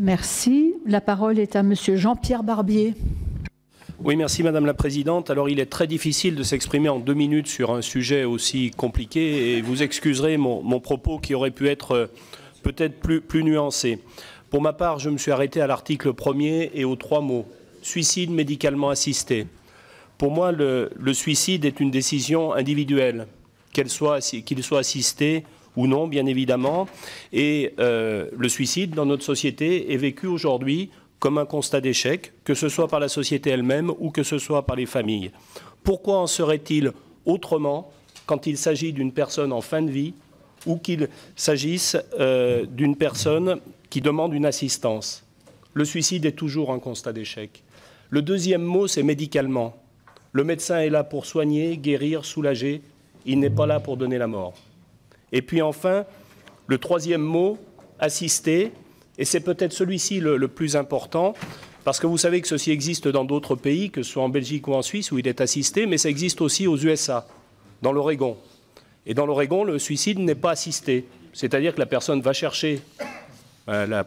Merci. La parole est à Monsieur Jean-Pierre Barbier. Oui, merci Madame la Présidente. Alors, il est très difficile de s'exprimer en 2 minutes sur un sujet aussi compliqué et vous excuserez mon propos qui aurait pu être peut-être plus nuancé. Pour ma part, je me suis arrêté à l'article 1er et aux 3 mots « suicide médicalement assisté ». Pour moi, le suicide est une décision individuelle, qu'il soit assisté ou non, bien évidemment. Et le suicide, dans notre société, est vécu aujourd'hui comme un constat d'échec, que ce soit par la société elle-même ou que ce soit par les familles. Pourquoi en serait-il autrement quand il s'agit d'une personne en fin de vie ou qu'il s'agisse d'une personne qui demande une assistance? Le suicide est toujours un constat d'échec. Le deuxième mot, c'est médicalement. Le médecin est là pour soigner, guérir, soulager. Il n'est pas là pour donner la mort. Et puis enfin, le troisième mot, assister. Et c'est peut-être celui-ci le plus important, parce que vous savez que ceci existe dans d'autres pays, que ce soit en Belgique ou en Suisse, où il est assisté, mais ça existe aussi aux USA, dans l'Oregon. Et dans l'Oregon, le suicide n'est pas assisté. C'est-à-dire que la personne va chercher la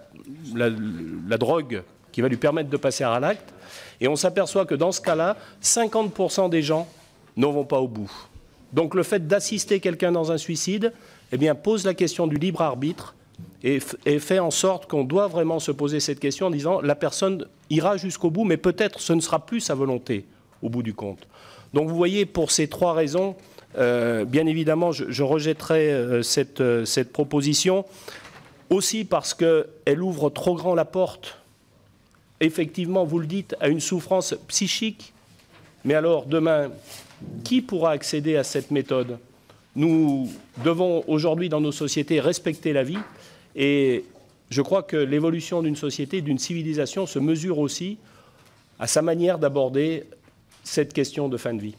drogue qui va lui permettre de passer à l'acte, et on s'aperçoit que dans ce cas-là, 50% des gens n'en vont pas au bout. Donc le fait d'assister quelqu'un dans un suicide, eh bien, pose la question du libre arbitre, et fait en sorte qu'on doit vraiment se poser cette question en disant la personne ira jusqu'au bout, mais peut-être ce ne sera plus sa volonté au bout du compte. Donc vous voyez, pour ces 3 raisons, bien évidemment, je rejetterai cette proposition, aussi parce qu'elle ouvre trop grand la porte, effectivement, vous le dites, à une souffrance psychique. Mais alors, demain, qui pourra accéder à cette méthode? Nous devons aujourd'hui, dans nos sociétés, respecter la vie. Et je crois que l'évolution d'une société, d'une civilisation, se mesure aussi à sa manière d'aborder cette question de fin de vie.